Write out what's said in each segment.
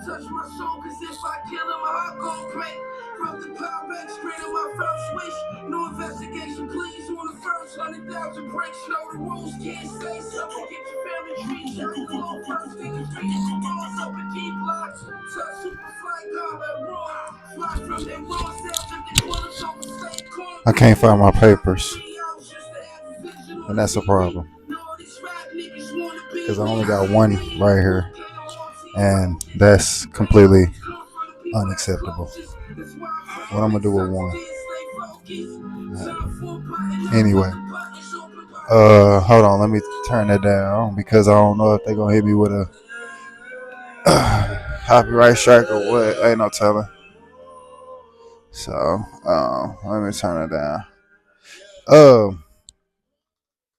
Touch my soul, cause if I kill him, my heart gon' break. From the Pyrex, straight on my first wish. No investigation, please. On the first 100,000 breaks, know the rules. Can't say something, get your family tree. Shut the law first, niggas reading the laws, open key blocks. Touch super fly, combat raw. Fly from them raw cells, if they bullets over state corn. I can't find my papers. And that's a problem. Because I only got one right here. And that's completely unacceptable. What I'm gonna do with one? Anyway, hold on. Let me turn that down because I don't know if they're gonna hit me with a copyright strike or what. Ain't no telling. So, let me turn it down.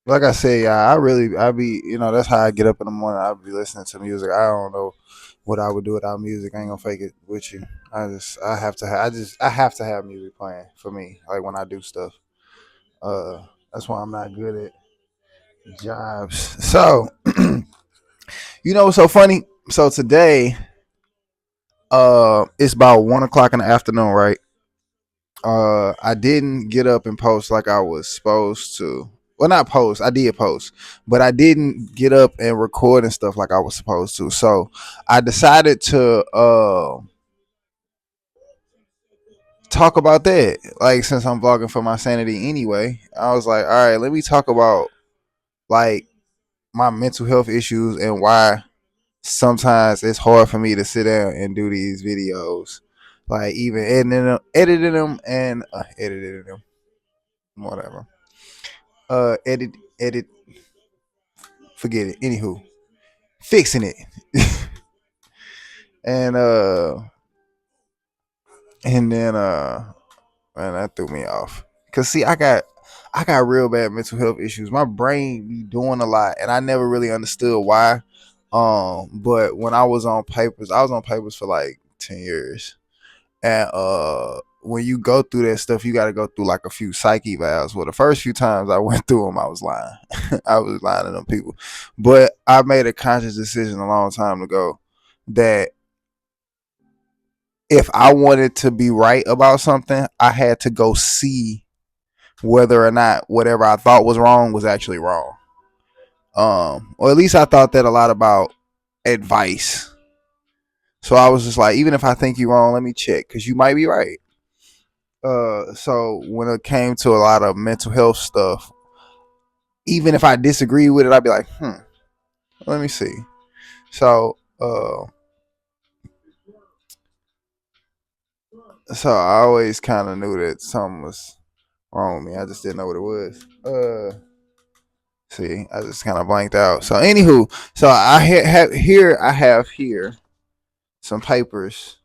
Like I said, yeah, I be, that's how I get up in the morning. I be listening to music. I don't know what I would do without music. I ain't gonna fake it with you. I have to have music playing for me, like when I do stuff. That's why I'm not good at jobs. So, what's so funny? So today, it's about 1 o'clock in the afternoon, right? I didn't get up and post like I was supposed to. Well, not post. I did post, but I didn't get up and record and stuff like I was supposed to. So I decided to talk about that. Like, since I'm vlogging for my sanity anyway, I was like, all right, let me talk about like my mental health issues and why sometimes it's hard for me to sit down and do these videos. Like even editing them, whatever. Edit, forget it. Anywho, fixing it, and man, that threw me off. Cause see, I got real bad mental health issues. My brain be doing a lot, and I never really understood why. But when I was on papers for like 10 years, and when you go through that stuff, you got to go through like a few psyche valves. Well, the first few times I went through them, I was lying. I was lying to them people. But I made a conscious decision a long time ago that if I wanted to be right about something, I had to go see whether or not whatever I thought was wrong was actually wrong. Or at least I thought that a lot about advice. So I was just like, even if I think you're wrong, let me check because you might be right. So when it came to a lot of mental health stuff, even if I disagree with it, I'd be like, let me see. So, I always kind of knew that something was wrong with me. I just didn't know what it was. See, I just kind of blanked out. So, anywho, so I have here some papers,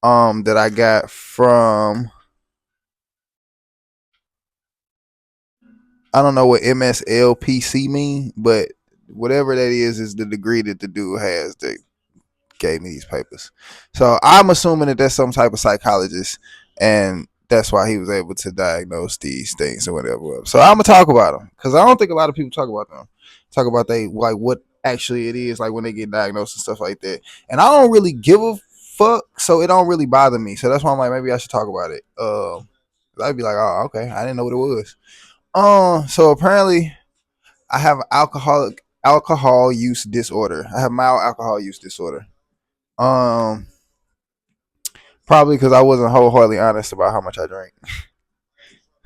that I got from, I don't know what MSLPC mean, but whatever that is the degree that the dude has that gave me these papers. So I'm assuming that that's some type of psychologist, and that's why he was able to diagnose these things or whatever. So I'm gonna talk about them because I don't think a lot of people talk about them. Talk about they like what actually it is like when they get diagnosed and stuff like that. And I don't really give a fuck, so it don't really bother me. So that's why I'm like, maybe I should talk about it. I'd be like, oh, okay, I didn't know what it was. So apparently I have alcohol use disorder. I have mild alcohol use disorder. Um, Probably because I wasn't wholeheartedly honest about how much I drank.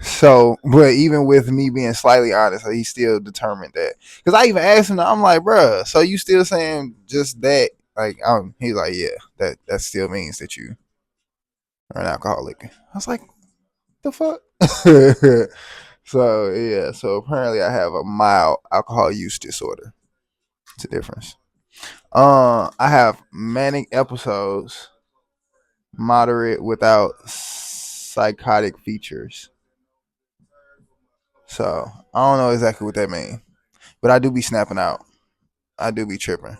So, but even with me being slightly honest, he still determined that. Because I even asked him, I'm like, bruh, so you still saying just that? Like, he's like, yeah, that still means that you are an alcoholic. I was like, the fuck? So yeah, so apparently I have a mild alcohol use disorder. It's a difference. I have manic episodes, moderate without psychotic features. So I don't know exactly what that means, but I do be snapping out. I do be tripping,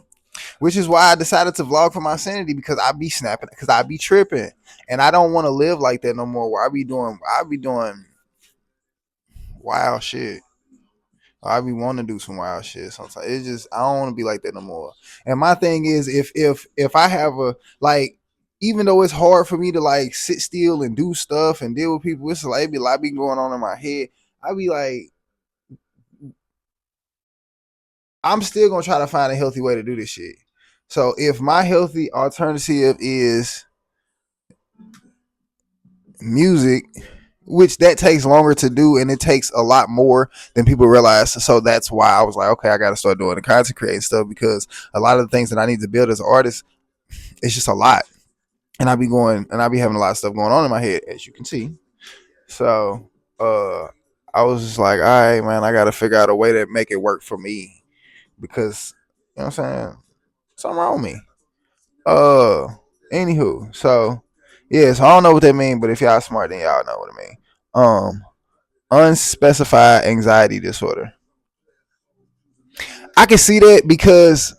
which is why I decided to vlog for my sanity because I be snapping, because I be tripping, and I don't want to live like that no more. Where I be doing wild shit. I be wanting to do some wild shit sometimes. It's just I don't want to be like that no more. And my thing is, if I have a like, even though it's hard for me to like sit still and do stuff and deal with people, it's like it be a lot be going on in my head. I be like, I'm still gonna try to find a healthy way to do this shit. So if my healthy alternative is music, which that takes longer to do and it takes a lot more than people realize. So that's why I was like, okay, I got to start doing the content creating stuff, because a lot of the things that I need to build as an artist, it's just a lot. And I be having a lot of stuff going on in my head, as you can see. So I was just like, all right, man, I got to figure out a way to make it work for me, because you know what I'm saying? Something wrong with me. Anywho, so yeah, so I don't know what that mean, but if y'all smart, then y'all know what it mean. Unspecified anxiety disorder. I can see that because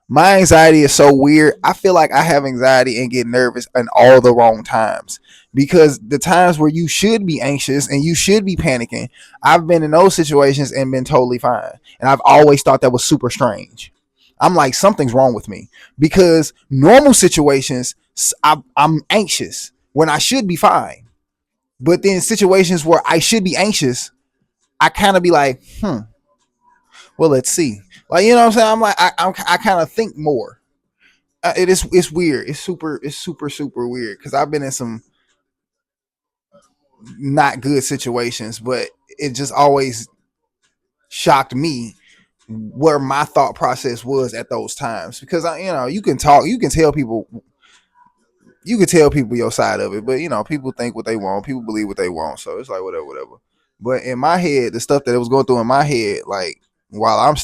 my anxiety is so weird. I feel like I have anxiety and get nervous in all the wrong times. Because the times where you should be anxious and you should be panicking, I've been in those situations and been totally fine. And I've always thought that was super strange. I'm like, something's wrong with me. Because normal situations, I'm anxious when I should be fine. But then situations where I should be anxious, I kind of be like, well, let's see. Like, you know what I'm saying? I'm like, I kind of think more. It's weird. It's super weird, because I've been in some not good situations, but it just always shocked me where my thought process was at those times. Because you can talk, you can tell people your side of it, but people think what they want, people believe what they want, so it's like whatever. But in my head, the stuff that was going through in my head, like while I'm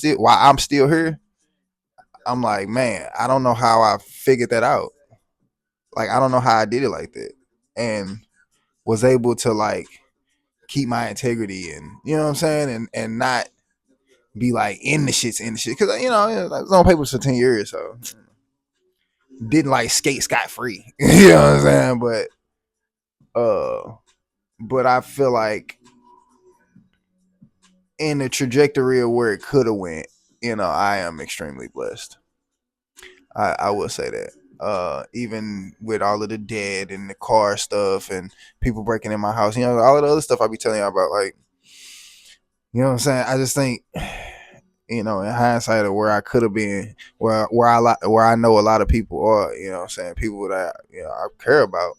still here, I'm like, man, I don't know how I figured that out. Like, I don't know how I did it like that, and was able to like keep my integrity, and you know what I'm saying, and not be like in the shit, because I was on papers for 10 years, so didn't like skate scot free. You know what I'm saying? But I feel like in the trajectory of where it could have went, I am extremely blessed. I will say that. Even with all of the dead and the car stuff and people breaking in my house, all of the other stuff I be telling you about, like, you know what I'm saying? I just think, in hindsight of where I could have been, where I know a lot of people are, what I'm saying, people that I care about.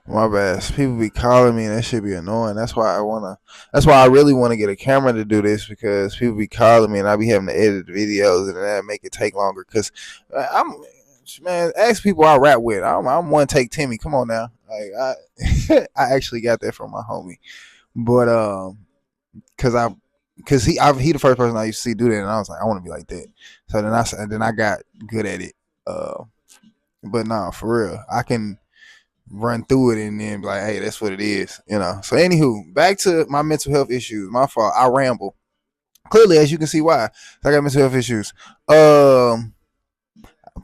My bad. People be calling me and that should be annoying. That's why I really wanna get a camera to do this, because people be calling me and I be having to edit the videos and that make it take longer. Cause I'm man, ask people I rap with. I'm one take Timmy. Come on now. Like I actually got that from my homie. But cause I cause he the first person I used to see do that, and I was like, I want to be like that. So then I got good at it. Uh but nah, for real. I can run through it and then be like, hey, that's what it is. So anywho, back to my mental health issues. My fault. I ramble. Clearly, as you can see why. I got mental health issues.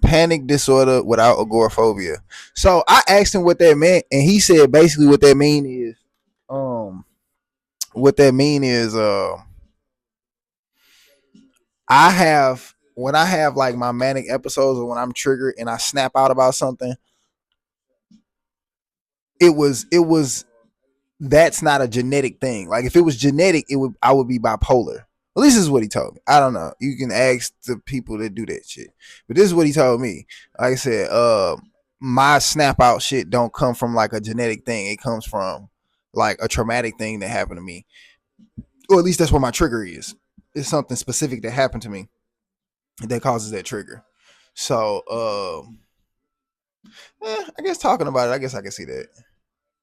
Panic disorder without agoraphobia. So I asked him what that meant, and he said basically um what that mean is I have when I have like my manic episodes, or when I'm triggered and I snap out about something, it was that's not a genetic thing. Like, if it was genetic, I would be bipolar. Well, this is what he told me. I don't know. You can ask the people that do that shit. But this is what he told me. Like I said, my snap out shit don't come from like a genetic thing. It comes from like a traumatic thing that happened to me. Or at least that's what my trigger is. It's something specific that happened to me that causes that trigger. So, I guess talking about it, I guess I can see that.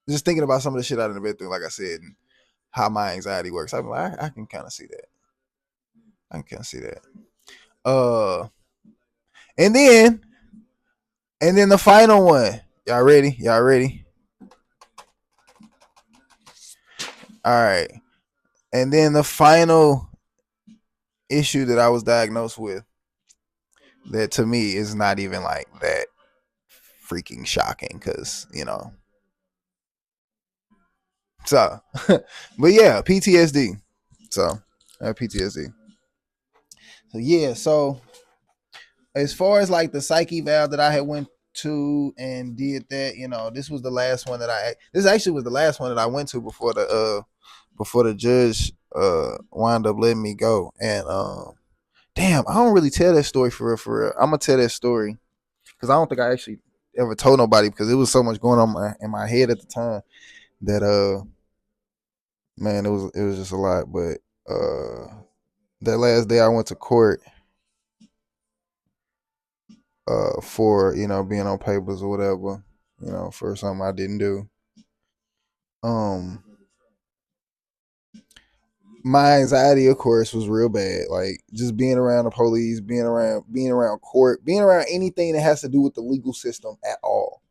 Just thinking about some of the shit I done been through, like I said, and how my anxiety works. I can kind of see that. I can kind of see that. Uh, and then the final one. Y'all ready? Y'all ready? All right. And then the final issue that I was diagnosed with, that to me is not even like that freaking shocking, because so, but yeah, PTSD. So I have PTSD. So yeah, so as far as like the psyche valve that I had went to and did that, this was the last one that this actually was the last one that I went to before the judge wound up letting me go. And damn, I don't really tell that story for real, for real. I'm gonna tell that story because I don't think I actually ever told nobody because it was so much going on in my head at the time that man, it was just a lot. But that last day I went to court for being on papers or whatever, for something I didn't do. Um, my anxiety, of course, was real bad. Like just being around the police, being around court, being around anything that has to do with the legal system at all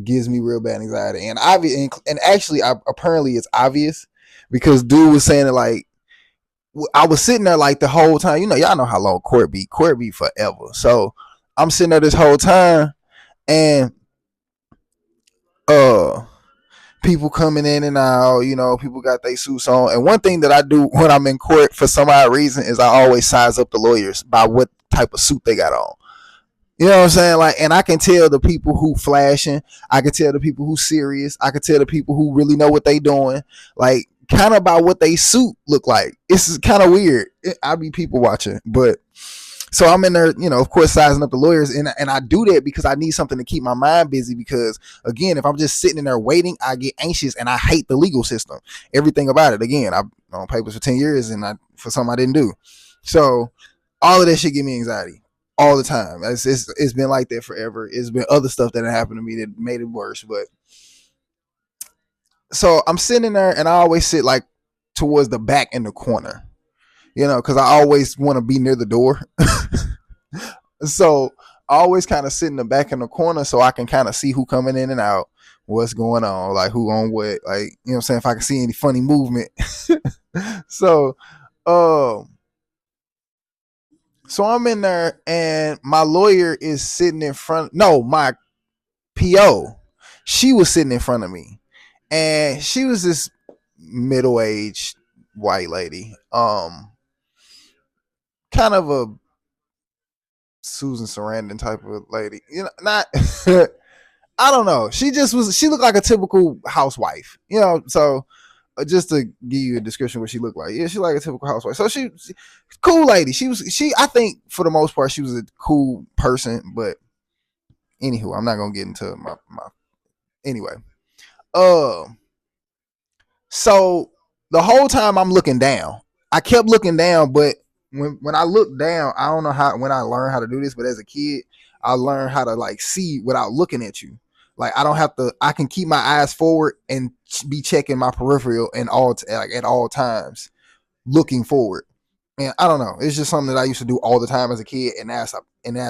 gives me real bad anxiety. And obvious, and actually, apparently it's obvious because dude was saying it like I was sitting there like the whole time. Y'all know how long court be. Court be forever. So I'm sitting there this whole time, and uh people coming in and out, people got their suits on. And one thing that I do when I'm in court for some odd reason is I always size up the lawyers by what type of suit they got on. You know what I'm saying? Like, and I can tell the people who flashing, I can tell the people who serious, I can tell the people who really know what they doing, like kind of by what they suit look like. It's kind of weird. I be people watching, but so I'm in there, of course, sizing up the lawyers, and I do that because I need something to keep my mind busy. Because again, if I'm just sitting in there waiting, I get anxious, and I hate the legal system, everything about it. Again, I've been on papers for 10 years, and for something I didn't do, so all of that shit give me anxiety all the time. It's been like that forever. It's been other stuff that happened to me that made it worse, but so I'm sitting there, and I always sit like towards the back in the corner, because I always want to be near the door. So I always kind of sit in the back in the corner so I can kind of see who coming in and out, what's going on, like who on what, like, what I'm saying, if I can see any funny movement. So um so I'm in there and my lawyer is sitting in front, no, my PO, she was sitting in front of me. And she was this middle-aged white lady. Kind of a Susan Sarandon type of lady. Not I don't know. She looked like a typical housewife. So just to give you a description of what she looked like. Yeah, she like a typical housewife. So she cool lady. I think for the most part she was a cool person, but anywho, I'm not gonna get into my anyway. Um so the whole time I'm looking down. I kept looking down, but when I look down, I don't know how when I learned how to do this, but as a kid, I learned how to like see without looking at you. Like I don't have to. I can keep my eyes forward and be checking my peripheral and like at all times, looking forward. And I don't know. It's just something that I used to do all the time as a kid, and as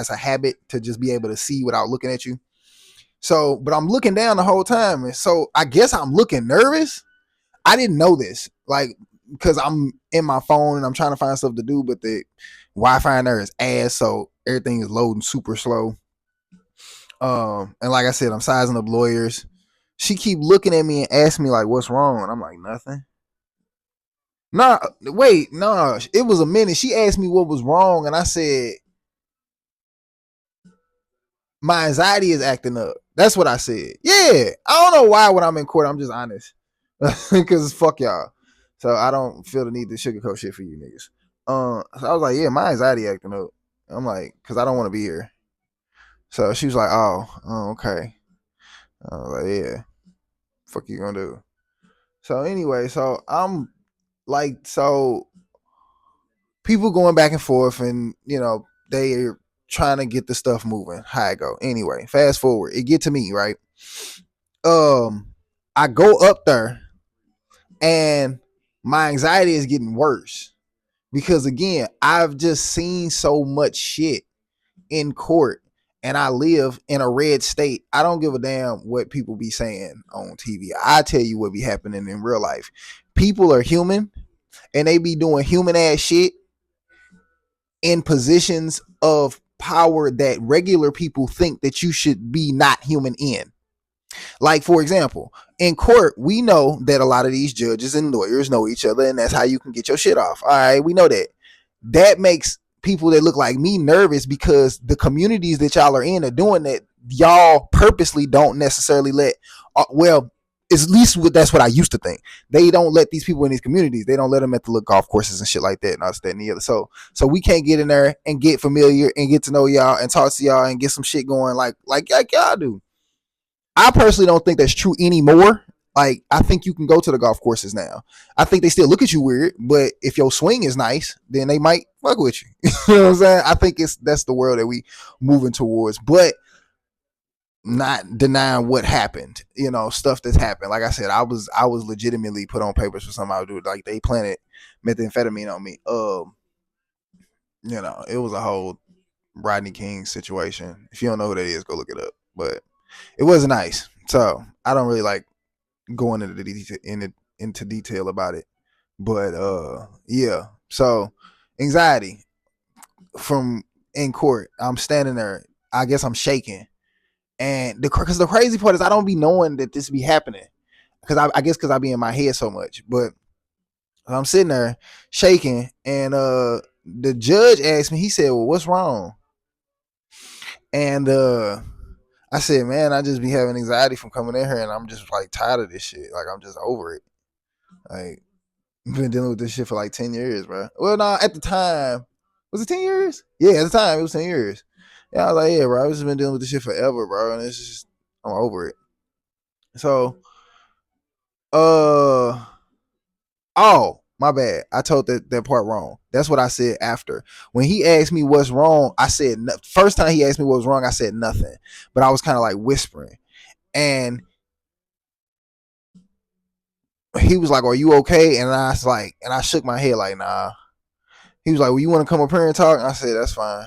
a habit to just be able to see without looking at you. So, but I'm looking down the whole time, and so I guess I'm looking nervous. I didn't know this, like, because I'm in my phone and I'm trying to find stuff to do, but the Wi-Fi in there is ass, so everything is loading super slow. And like I said, I'm sizing up lawyers. She keep looking at me and asking me like, "What's wrong?" And I'm like, "Nothing." Nah, wait, nah. It was a minute. She asked me what was wrong, and I said, "My anxiety is acting up." That's what I said. Yeah, I don't know why when I'm in court, I'm just honest, because fuck y'all. So I don't feel the need to sugarcoat shit for you niggas. So I was like, yeah, my anxiety acting up. I'm like, because I don't want to be here. So she was like, oh, okay. I was like, yeah, fuck you gonna do? So anyway, so I'm like, so people going back and forth, and they are trying to get the stuff moving. How I go. Anyway, fast forward, it get to me, right? I go up there, and my anxiety is getting worse because again, I've just seen so much shit in court, and I live in a red state. I don't give a damn what people be saying on TV. I tell you what be happening in real life. People are human, and they be doing human ass shit in positions of power that regular people think that you should be not human in. Like, for example, in court, we know that a lot of these judges and lawyers know each other, and that's how you can get your shit off. All right, we know that. That makes people that look like me nervous because the communities that y'all are in are doing that. Y'all purposely don't necessarily let, well, at least that's what I used to think. They don't let these people in these communities. They don't let them at the little golf courses and shit like that, and all that and the other. So we can't get in there and get familiar and get to know y'all and talk to y'all and get some shit going like y'all do. I personally don't think that's true anymore. Like, I think you can go to the golf courses now. I think they still look at you weird, but if your swing is nice, then they might fuck with you. You know what I'm saying? I think that's the world that we moving towards, but not denying what happened. You know, stuff that's happened. Like I said, I was legitimately put on papers for something I would do. Like, they planted methamphetamine on me. It was a whole Rodney King situation. If you don't know who that is, go look it up. But it wasn't nice. So I don't really like going into detail about it. But yeah. So anxiety from in court. I'm standing there. I guess I'm shaking. And because the crazy part is I don't be knowing that this be happening. Because I guess because I be in my head so much. But I'm sitting there shaking, and the judge asked me, he said, "Well, what's wrong?" And I said, "Man, I just be having anxiety from coming in here, and I'm just like tired of this shit. Like, I'm just over it. Like, I've been dealing with this shit for like 10 years, bro." Well, no, at the time, was it 10 years? Yeah, at the time, it was 10 years. Yeah, I was like, "Yeah, bro, I've just been dealing with this shit forever, bro. And it's just, I'm over it." So, uh, oh, my bad. I told that part wrong. That's what I said after. When he asked me what's wrong, I said, first time he asked me what was wrong, I said nothing. But I was kind of like whispering. And he was like, "Are you okay?" And I was like, and I shook my head like, "Nah." He was like, "Well, you want to come up here and talk?" And I said, "That's fine."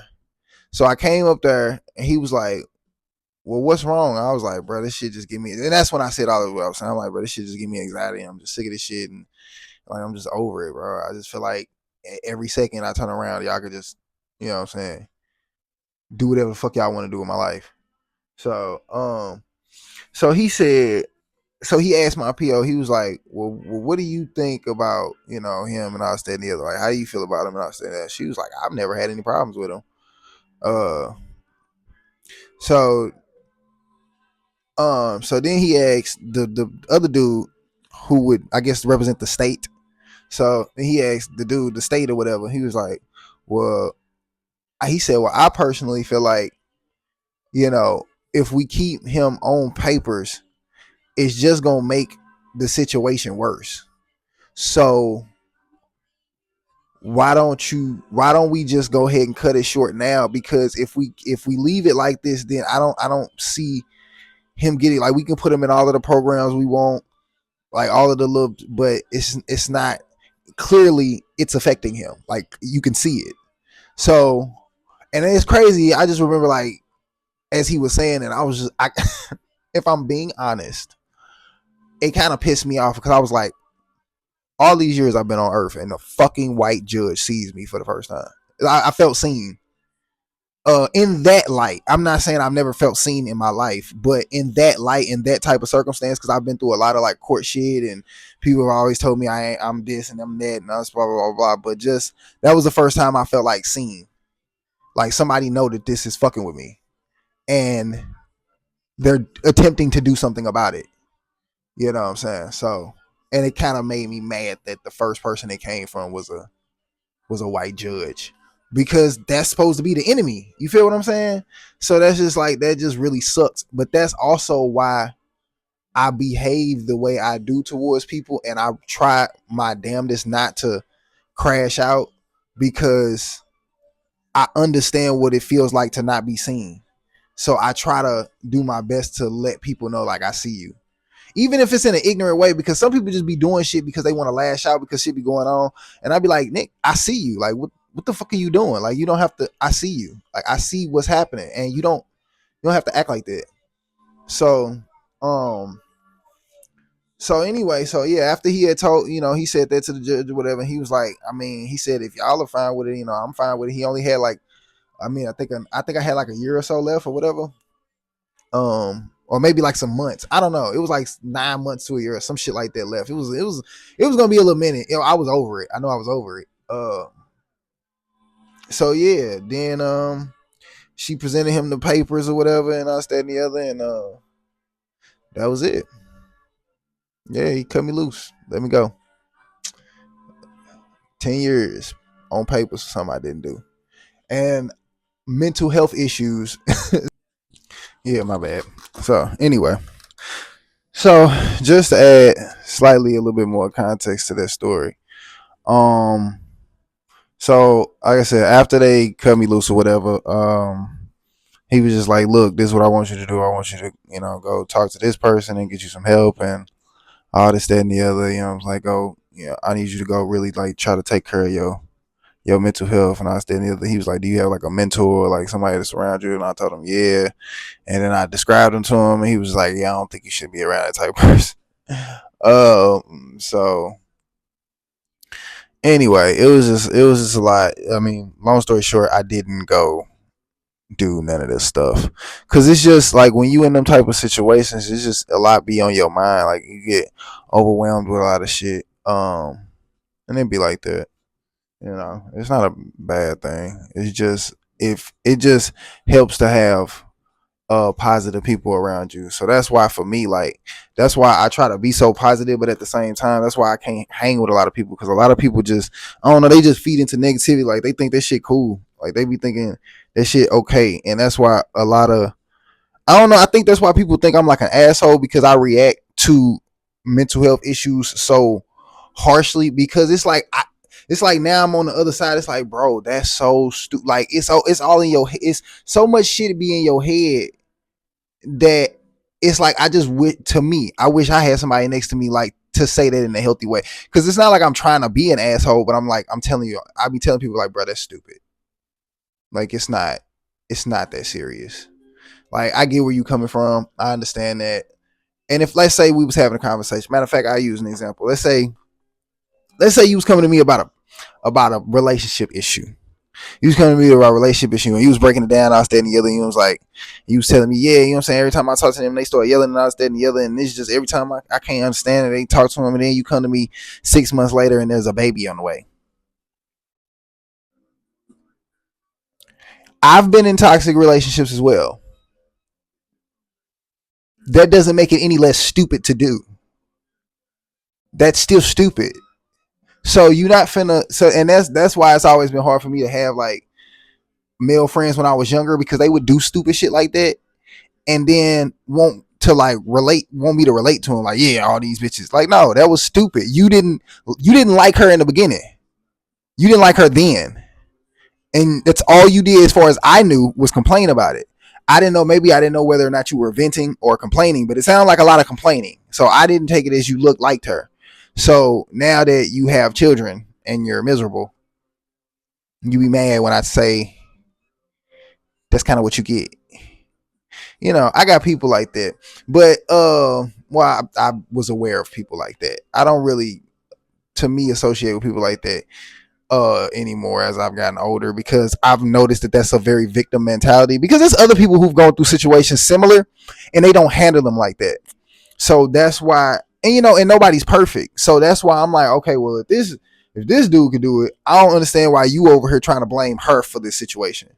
So I came up there, and he was like, "Well, what's wrong?" I was like, "Bro, this shit just give me," and that's when I said all of what I was saying. I'm like, "Bro, this shit just give me anxiety. I'm just sick of this shit, and like, I'm just over it, bro. I just feel like every second I turn around, y'all could just, you know what I'm saying, do whatever the fuck y'all want to do with my life." So, so he said, so he asked my PO, he was like, well, what do you think about, him and I was and the other? Like, how do you feel about him and I was that? She was like, "I've never had any problems with him." Uh, so, so then he asked the other dude who would, I guess, represent the state. So he asked the dude, the state or whatever. He was like, "Well," he said, "Well, I personally feel like, if we keep him on papers, it's just gonna make the situation worse. So why don't we just go ahead and cut it short now? Because if we leave it like this, then I don't see him getting, like, we can put him in all of the programs we want, like all of the little, but it's not, clearly it's affecting him. Like, you can see it." So, and it's crazy. I just remember, like, as he was saying, and I was just, if I'm being honest, it kind of pissed me off because I was like, all these years I've been on Earth, and the fucking white judge sees me for the first time. I felt seen. In that light, I'm not saying I've never felt seen in my life, but in that light, in that type of circumstance, because I've been through a lot of like court shit, and people have always told me I'm this and I'm that and us blah blah blah blah. But just that was the first time I felt like seen, like somebody know that this is fucking with me, and they're attempting to do something about it. You know what I'm saying? So, and it kind of made me mad that the first person it came from was a white judge, because that's supposed to be the enemy. You feel what I'm saying? So that's just like, that just really sucks. But that's also why I behave the way I do towards people, and I try my damnedest not to crash out, because I understand what it feels like to not be seen. So I try to do my best to let people know, like, I see you, even if it's in an ignorant way, because some people just be doing shit because they want to lash out because shit be going on. And I'd be like, "Nick, I see you. Like, what the fuck are you doing? Like, you don't have to, I see you. Like, I see what's happening, and you don't have to act like that." So, um, so anyway, so yeah, after he had told, he said that to the judge or whatever, he was like, I mean, he said, "If y'all are fine with it, I'm fine with it." He only had like, I mean, I think I had like a year or so left or whatever. or maybe like some months. I don't know. It was like 9 months to a year or some shit like that left. It was gonna be a little minute. I was over it. I know I was over it. So yeah, then she presented him the papers or whatever, and I that and the other, and that was it. Yeah, he cut me loose. Let me go. 10 years on papers for something I didn't do, and mental health issues. Yeah, my bad. So anyway, so just to add slightly a little bit more context to that story. Um, so like I said, after they cut me loose or whatever, he was just like, "Look, this is what I want you to do. I want you to, go talk to this person and get you some help and all this, that, and the other." I was like, "Oh, yeah, I need you to go really like try to take care of your mental health." And I was and the other. He was like, "Do you have like a mentor, like somebody that's around you?" And I told him, "Yeah." And then I described him to him, and he was like, "Yeah, I don't think you should be around that type of person." So anyway, it was just a lot. I mean, long story short, I didn't go do none of this stuff because it's just like when you in them type of situations, it's just a lot be on your mind. Like you get overwhelmed with a lot of shit, and it be like that. It's not a bad thing. It's just if it just helps to have positive people around you. So that's why for me, like that's why I try to be so positive, but at the same time, that's why I can't hang with a lot of people because a lot of people just I don't know, they just feed into negativity. Like they think that shit cool. Like they be thinking that shit okay. And that's why a lot of I don't know, I think that's why people think I'm like an asshole because I react to mental health issues so harshly because it's like now I'm on the other side. It's like, bro, that's so stupid. Like it's all in your. It's so much shit be in your head that it's like I just to me, I wish I had somebody next to me like to say that in a healthy way. Cause it's not like I'm trying to be an asshole, but I'm telling you, I be telling people like, bro, that's stupid. Like it's not that serious. Like I get where you coming from. I understand that. And if let's say we was having a conversation, matter of fact, I use an example. Let's say you was coming to me about a relationship issue. He was coming to me about a relationship issue and he was breaking it down. I was standing the other. He was like, he was telling me, yeah, you know what I'm saying? Every time I talk to them, they start yelling and I was standing the other. And it's just every time I can't understand it, they talk to him. And then you come to me 6 months later and there's a baby on the way. I've been in toxic relationships as well. That doesn't make it any less stupid to do. That's still stupid. So you're not finna. So and that's why it's always been hard for me to have like male friends when I was younger because they would do stupid shit like that and then want me to relate to him like yeah all these bitches like no that was stupid you didn't like her in the beginning you didn't like her then and that's all you did as far as I knew was complain about it. I didn't know whether or not you were venting or complaining but it sounded like a lot of complaining so I didn't take it as you looked liked her. So now that you have children and you're miserable you be mad when I say that's kind of what you get. I got people like that. But well, I was aware of people like that. I don't really to me associate with people like that anymore as I've gotten older because I've noticed that that's a very victim mentality because there's other people who've gone through situations similar and they don't handle them like that. So that's why and nobody's perfect. So that's why I'm like, okay, well if this dude could do it, I don't understand why you over here trying to blame her for this situation.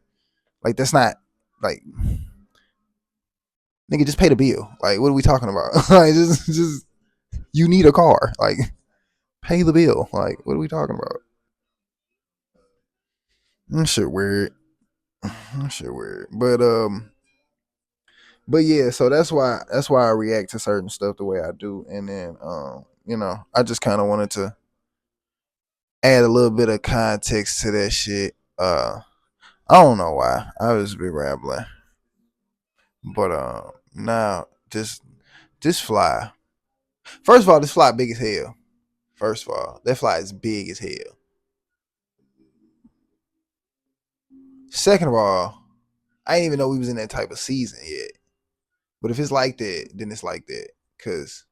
Like that's not like nigga, just pay the bill. Like, what are we talking about? Like, just you need a car. Like, pay the bill. Like, what are we talking about? That shit weird. That shit weird. But yeah. So that's why I react to certain stuff the way I do, and then I just kind of wanted to add a little bit of context to that shit. I don't know why. I was be rambling, but now this fly. First of all, this fly big as hell. First of all, that fly is big as hell. Second of all, I didn't even know we was in that type of season yet. But if it's like that, then it's like that. Cause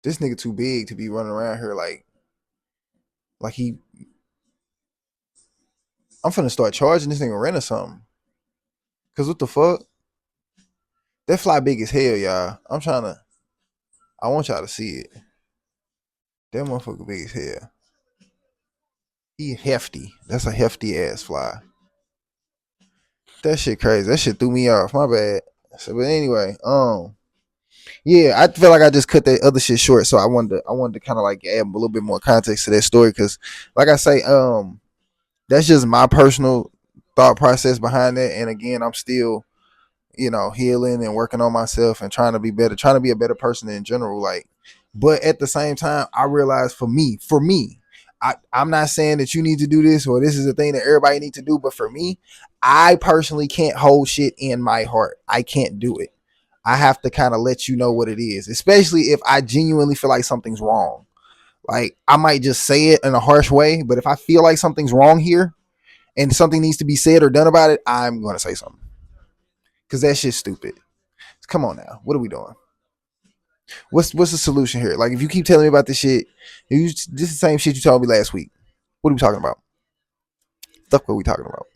this nigga too big to be running around here like he. I'm finna start charging this nigga rent or something. Cause what the fuck? That fly big as hell, y'all. I want y'all to see it. That motherfucker big as hell. He hefty. That's a hefty ass fly. That shit crazy. That shit threw me off. My bad. So, but anyway, yeah, I feel like I just cut that other shit short. So I wanted to kind of like add a little bit more context to that story because, like I say, that's just my personal thought process behind that. And again, I'm still, healing and working on myself and trying to be better, trying to be a better person in general. Like, but at the same time, I realize for me, I'm not saying that you need to do this or this is a thing that everybody needs to do, but for me, I personally can't hold shit in my heart. I can't do it. I have to kind of let you know what it is, especially if I genuinely feel like something's wrong. Like, I might just say it in a harsh way, but if I feel like something's wrong here and something needs to be said or done about it, I'm going to say something. Because that shit's stupid. Come on now. What are we doing? What's the solution here? Like, if you keep telling me about this shit, this is the same shit you told me last week. What are we talking about? Fuck what we talking about.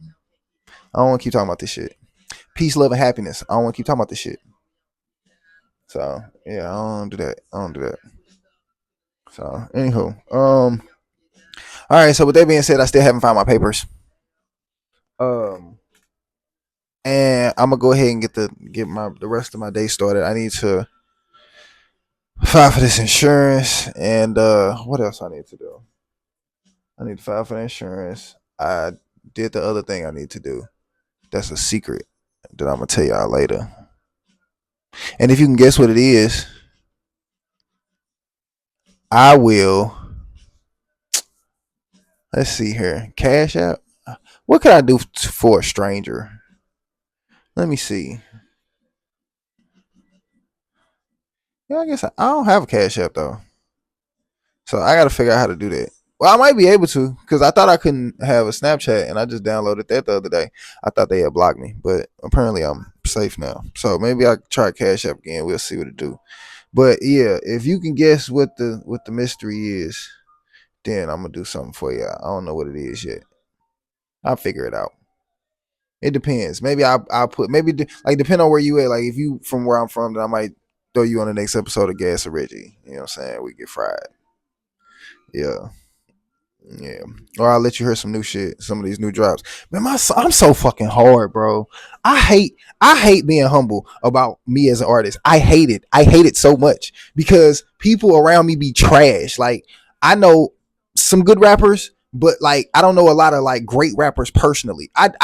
I don't want to keep talking about this shit. Peace, love, and happiness. I don't want to keep talking about this shit. So yeah, I don't do that. I don't do that. So anywho, all right. So with that being said, I still haven't found my papers. Um, and I'm gonna go ahead and get the rest of my day started. I need to file for this insurance, and what else I need to do? I need to file for the insurance. I did the other thing I need to do. That's a secret that I'm gonna tell y'all later. And if you can guess what it is, I will. Let's see here. Cash App. What can I do for a stranger? Let me see. Yeah, I guess I don't have a Cash App though, so I got to figure out how to do that. Well, I might be able to because I thought I couldn't have a Snapchat, and I just downloaded that the other day. I thought they had blocked me, but apparently I'm safe now. So maybe I try Cash App again. We'll see what it do. But yeah, if you can guess what the mystery is, then I'm gonna do something for you. I don't know what it is yet. I'll figure it out. It depends. Maybe I'll put like depending on where you at. Like if you from where I'm from, then I might throw you on the next episode of Gas or Reggie. You know what I'm saying? We get fried. Yeah. Yeah, or I'll let you hear some new shit, some of these new drops. Man, I'm so fucking hard, bro. I hate being humble about me as an artist. I hate it. I hate it so much because people around me be trash. Like I know some good rappers, but like I don't know a lot of like great rappers personally. Yes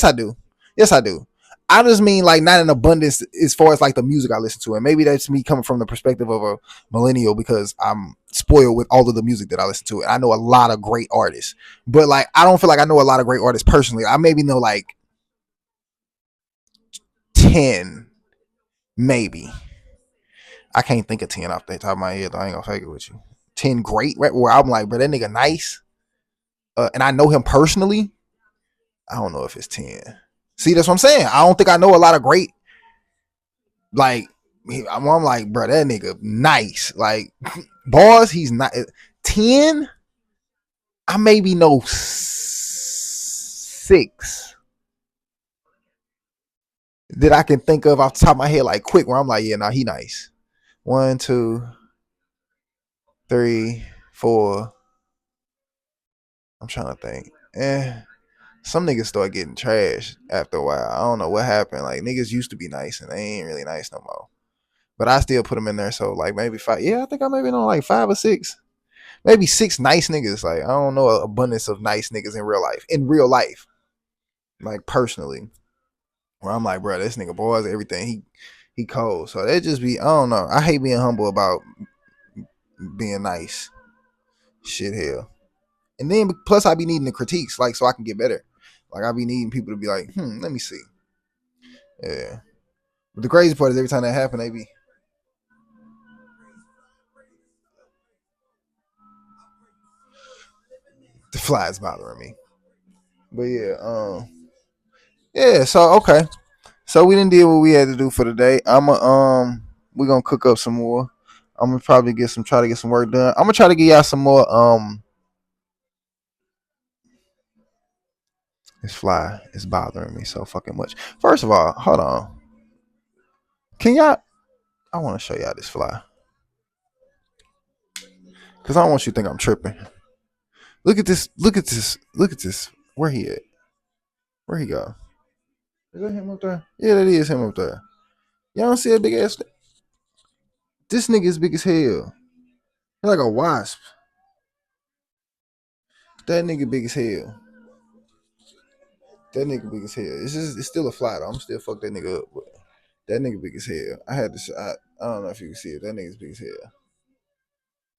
I do. Yes I do. I just mean like not in abundance as far as like the music I listen to, and maybe that's me coming from the perspective of a millennial because I'm spoiled with all of the music that I listen to. And I know a lot of great artists, but like I don't feel like I know a lot of great artists personally. I maybe know like 10, maybe. I can't think of 10 off the top of my head. Though. I ain't gonna fake it with you. 10 great where I'm like, bro, that nigga nice, and I know him personally. I don't know if it's 10. See, that's what I'm saying. I don't think I know a lot of great like. I'm like, bro, that nigga nice. Like, bars, he's not 10. I maybe know 6 that I can think of off the top of my head, like quick, where I'm like, yeah, nah, he nice. 1, 2, 3, 4. I'm trying to think. Some niggas start getting trash after a while. I don't know what happened. Like niggas used to be nice and they ain't really nice no more. But I still put them in there. So like maybe 5. Yeah, I think I maybe know like 5 or 6. Maybe 6 nice niggas. Like I don't know an abundance of nice niggas in real life. In real life, like personally. Where I'm like, bro, this nigga boys, everything he cold. So that just be I don't know. I hate being humble about being nice. Shit hell. And then plus I be needing the critiques, like so I can get better. Like I be needing people to be like, let me see. Yeah. But the crazy part is every time that happen, they be the flies bothering me. But yeah, so okay. So we didn't do what we had to do for today. We're gonna cook up some more. I'm gonna probably try to get some work done. I'm gonna try to get y'all some more this fly is bothering me so fucking much. First of all, hold on. Can y'all? I want to show y'all this fly because I don't want you to think I'm tripping. Look at this. Look at this. Look at this. Where he at? Where he go? Is that him up there? Yeah, that is him up there. Y'all don't see that big ass? This nigga is big as hell. He's like a wasp. That nigga big as hell. That nigga big as hell. It's still a fly though. I'm still fuck that nigga up. But that nigga big as hell. I had to. I don't know if you can see it. That nigga's big as hell.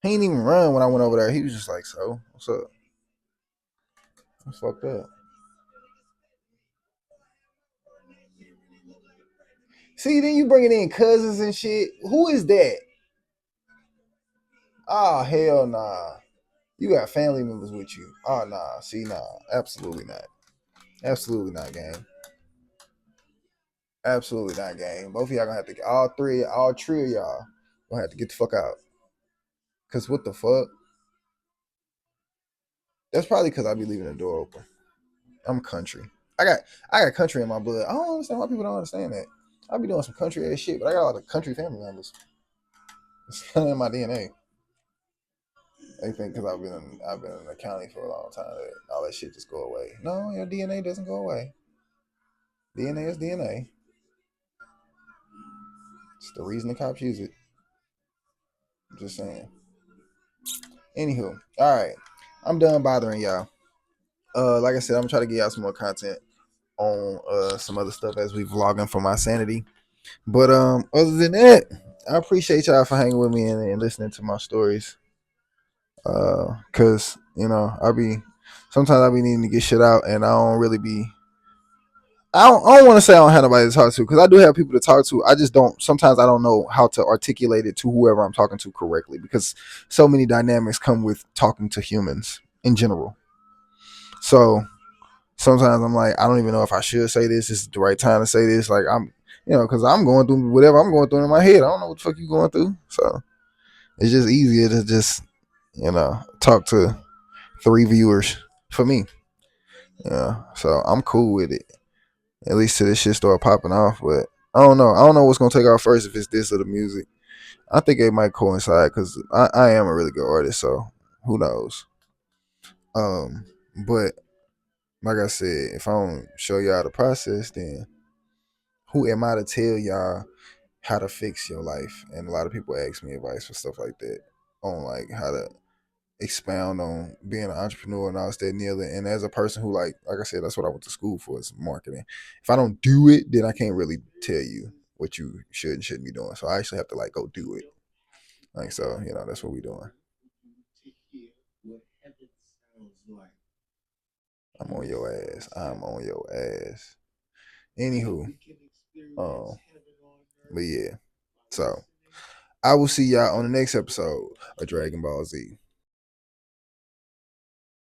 He ain't even run when I went over there. He was just like, "So, what's up?" I'm fucked up. See, then you bringing in cousins and shit. Who is that? Oh hell nah. You got family members with you. Oh nah. See nah. Absolutely not. Absolutely not, gang. Absolutely not, gang. Both of y'all gonna have to. All three of y'all gonna have to get the fuck out. Cause what the fuck? That's probably because I be leaving the door open. I'm country. I got I got country in my blood. I don't understand why people don't understand that. I be doing some country ass shit, but I got a lot of country family members. It's kind of in my DNA. They think because I've been in the county for a long time that all that shit just go away. No, your DNA doesn't go away. DNA is DNA. It's the reason the cops use it. I'm just saying. Anywho, all right, I'm done bothering y'all. Like I said, I'm gonna try to get y'all some more content on some other stuff as we vlogging for my sanity. But other than that, I appreciate y'all for hanging with me and listening to my stories. Cause you know sometimes I be needing to get shit out, and I don't really be. I don't want to say I don't have nobody to talk to because I do have people to talk to. I just don't. Sometimes I don't know how to articulate it to whoever I'm talking to correctly because so many dynamics come with talking to humans in general. So sometimes I'm like, I don't even know if I should say this. Is the right time to say this? Like because I'm going through whatever I'm going through in my head. I don't know what the fuck you going through. So it's just easier to just talk to three viewers for me. Yeah, so I'm cool with it. At least till this shit start popping off. But I don't know. I don't know what's gonna take off first if it's this or the music. I think it might coincide because I am a really good artist. So who knows? Um, but like I said, if I don't show y'all the process, then who am I to tell y'all how to fix your life? And a lot of people ask me advice for stuff like that on like how to expound on being an entrepreneur and all that nearly. And as a person who like I said, that's what I went to school for is marketing. If I don't do it, then I can't really tell you what you should and shouldn't be doing. So I actually have to like go do it. Like so, that's what we doing. I'm on your ass. I'm on your ass. Anywho, but yeah. So I will see y'all on the next episode of Dragon Ball Z.